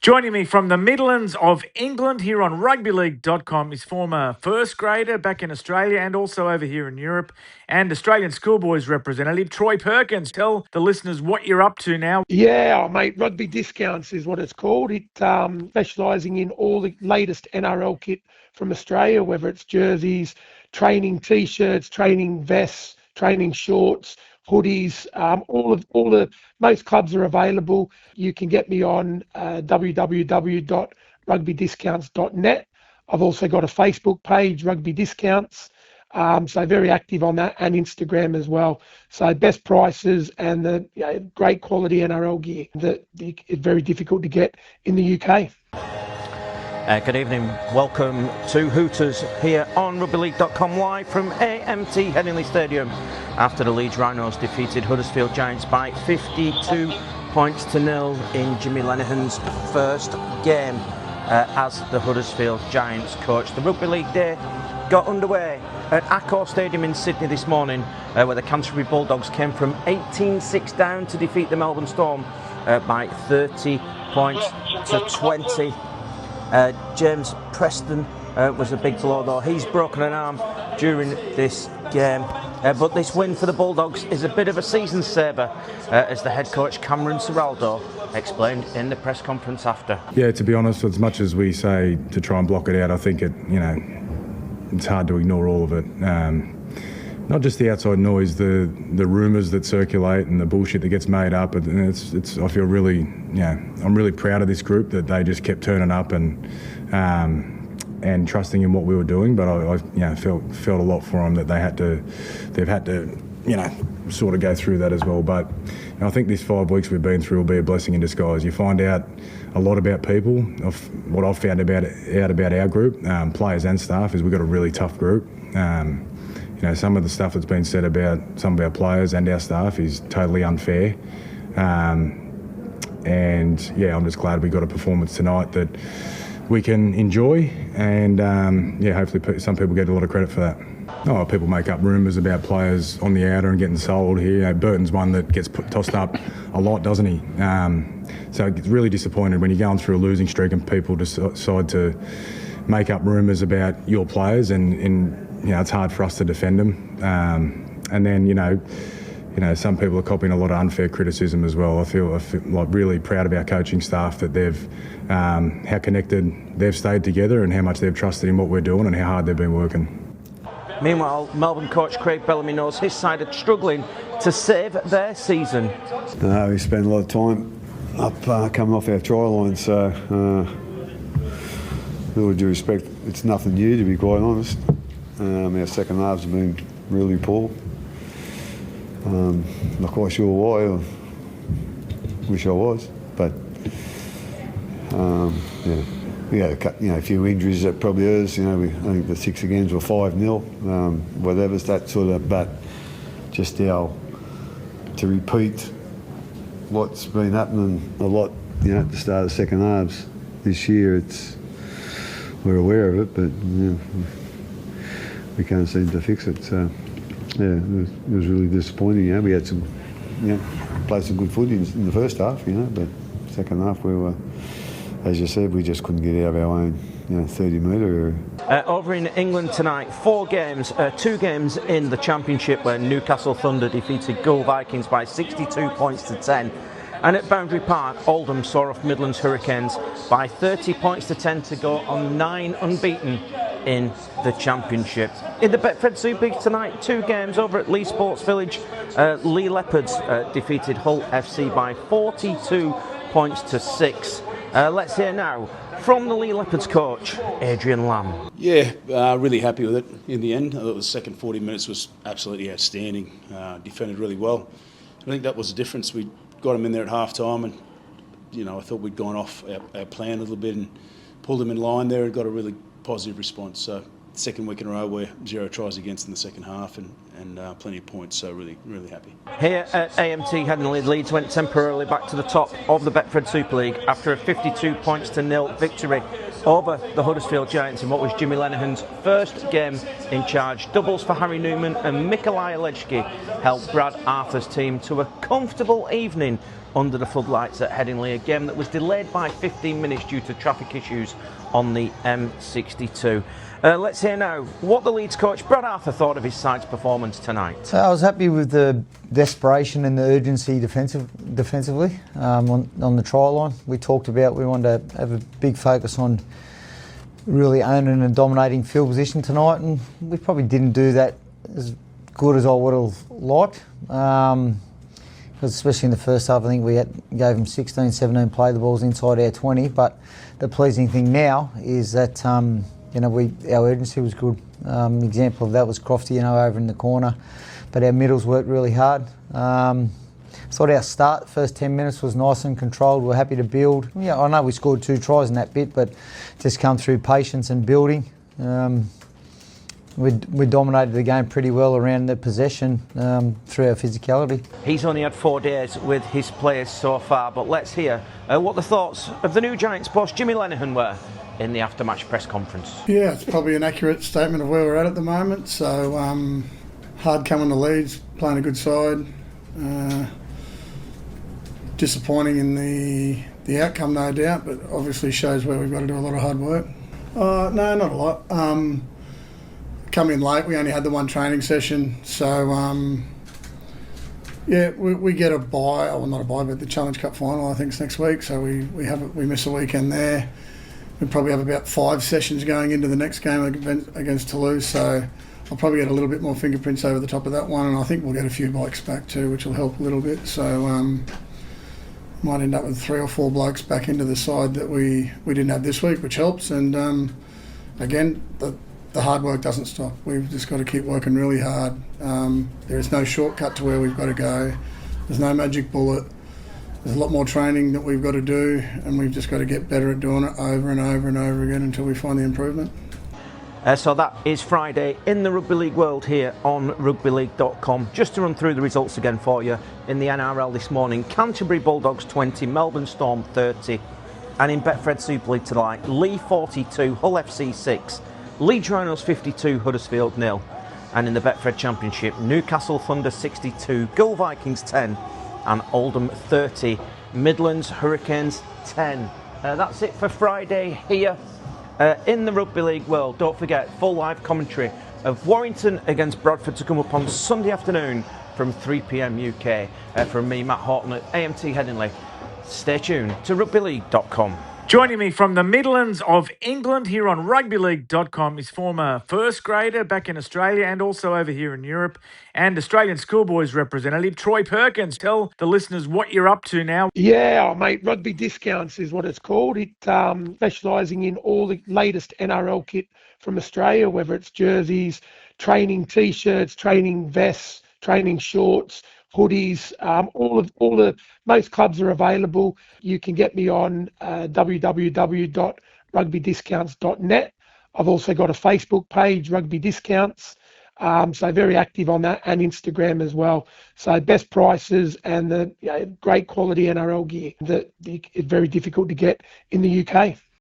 Joining me from the Midlands of England here on rugbyleague.com is former first grader back in Australia and also over here in Europe and Australian schoolboys representative Troy Perkins. Tell the listeners what you're up to now. Yeah, mate, Rugby Discounts is what it's called. It specialising in all the latest NRL kit from Australia, whether it's jerseys, training T-shirts, training vests, training shorts, hoodies, most clubs are available. You can get me on www.rugbydiscounts.net. I've also got a Facebook page, Rugby Discounts. So very active on that, and Instagram as well. So best prices and the great quality NRL gear that is very difficult to get in the UK. Good evening, welcome to Hooters here on rugbyleague.com live from AMT Headingley Stadium after the Leeds Rhinos defeated Huddersfield Giants by 52 points to 0 in Jimmy Lenihan's first game as the Huddersfield Giants coach. The Rugby League Day got underway at Accor Stadium in Sydney this morning where the Canterbury Bulldogs came from 18-6 down to defeat the Melbourne Storm by 30 points to 20. James Preston was a big blow though. He's broken an arm during this game. But this win for the Bulldogs is a bit of a season saver, as the head coach Cameron Ciraldo explained in the press conference after. Yeah, to be honest, as much as we say to try and block it out, I think it's hard to ignore all of it. Not just the outside noise, the rumours that circulate and the bullshit that gets made up. And I feel really, I'm really proud of this group that they just kept turning up and trusting in what we were doing. But I felt a lot for them that they've had to, sort of go through that as well. But I think these 5 weeks we've been through will be a blessing in disguise. You find out a lot about people. What I've found out about our group, players and staff, is we've got a really tough group. Some of the stuff that's been said about some of our players and our staff is totally unfair. I'm just glad we got a performance tonight that we can enjoy, and hopefully some people get a lot of credit for that. People make up rumours about players on the outer and getting sold here. Burton's one that gets tossed up a lot, doesn't he? So it's really disappointed when you're going through a losing streak and people decide to make up rumours about your players, and it's hard for us to defend them. And then, some people are copying a lot of unfair criticism as well. I feel like really proud of our coaching staff that they've, how connected they've stayed together and how much they've trusted in what we're doing and how hard they've been working. Meanwhile, Melbourne coach Craig Bellamy knows his side are struggling to save their season. We spent a lot of time up coming off our try line, so with all due respect, it's nothing new, to be quite honest. Our second halves have been really poor. Not quite sure why. I wish I was, but we had a few injuries that probably hurt us. I think the 6 games were 5-0. Whatever's that sort of, but just to repeat what's been happening a lot, at the start of the second halves this year. We're aware of it, but we can't seem to fix it. So it was really disappointing. We had some, played some good footy in the first half, but second half we were, as you said, we just couldn't get out of our own 30-metre. Over in England tonight, 4 games, 2 games in the Championship where Newcastle Thunder defeated Gull Vikings by 62 points to 10. And at Boundary Park, Oldham saw off Midlands Hurricanes by 30 points to 10 to go on 9 unbeaten in the Championship. In the Betfred Super League tonight, 2 games over at Leigh Sports Village. Leigh Leopards defeated Hull FC by 42 points to 6. Let's hear now from the Leigh Leopards coach, Adrian Lamb. Yeah, really happy with it in the end. I thought the second 40 minutes was absolutely outstanding. Defended really well. I think that was the difference. We got them in there at half time, and I thought we'd gone off our plan a little bit and pulled them in line there and got a really positive response. So second week in a row where 0 tries against in the second half, and and plenty of points. So really happy. Here at AMT Headingley, Leeds went temporarily back to the top of the Betfred Super League after a 52 points to nil victory over the Huddersfield Giants in what was Jimmy Lenihan's first game in charge. Doubles for Harry Newman and Mikolaj Lejski helped Brad Arthur's team to a comfortable evening under the floodlights at Headingley, a game that was delayed by 15 minutes due to traffic issues on the M62. Let's hear now what the Leeds coach Brad Arthur thought of his side's performance tonight. I was happy with the desperation and the urgency defensively on the try line. We talked about we wanted to have a big focus on really owning and dominating field position tonight, and we probably didn't do that as good as I would have liked. Because especially in the first half, I think we gave them 16, 17 play the balls inside our 20. But the pleasing thing now is that our urgency was good. Example of that was Crofty, over in the corner. But our middles worked really hard. Thought our start, first 10 minutes, was nice and controlled. We're happy to build. Yeah, I know we scored 2 tries in that bit, but just come through patience and building. We dominated the game pretty well around the possession through our physicality. He's only had 4 days with his players so far, but let's hear what the thoughts of the new Giants boss Jimmy Lenihan were in the after-match press conference. Yeah, it's probably an accurate statement of where we're at the moment. So hard coming to Leeds, playing a good side. Disappointing in the outcome, no doubt, but obviously shows where we've got to do a lot of hard work. No, not a lot. Come in late, we only had the 1 training session, so we get a bye, well not a bye, but the Challenge Cup final I think is next week, so we miss a weekend there. We probably have about 5 sessions going into the next game against Toulouse, so I'll probably get a little bit more fingerprints over the top of that one, and I think we'll get a few bikes back too, which will help a little bit. So might end up with 3 or 4 blokes back into the side that we didn't have this week, which helps. And again, the hard work doesn't stop. We've just got to keep working really hard. There is no shortcut to where we've got to go. There's no magic bullet. There's a lot more training that we've got to do, and we've just got to get better at doing it over and over and over again until we find the improvement. So that is Friday in the Rugby League world here on rugbyleague.com. Just to run through the results again for you. In the NRL this morning, Canterbury Bulldogs 20, Melbourne Storm 30. And in Betfred Super League tonight, Leigh 42, Hull FC 6. Leeds Rhinos 52, Huddersfield 0. And in the Betfred Championship, Newcastle Thunder 62, Gull Vikings 10. And Oldham 30, Midlands Hurricanes 10. That's it for Friday here in the Rugby League world. Don't forget, full live commentary of Warrington against Bradford to come up on Sunday afternoon from 3 p.m. UK. From me, Matt Horton at AMT Headingley. Stay tuned to rugbyleague.com. Joining me from the Midlands of England here on rugbyleague.com is former first grader back in Australia and also over here in Europe, and Australian schoolboys representative Troy Perkins. Tell the listeners what you're up to now. Yeah, mate, Rugby Discounts is what it's called. It specialising in all the latest NRL kit from Australia, whether it's jerseys, training T-shirts, training vests, training shorts, hoodies, most clubs are available. You can get me on www.rugbydiscounts.net. I've also got a Facebook page, Rugby Discounts, so very active on that, and Instagram as well. So best prices and the great quality NRL gear that it's very difficult to get in the UK.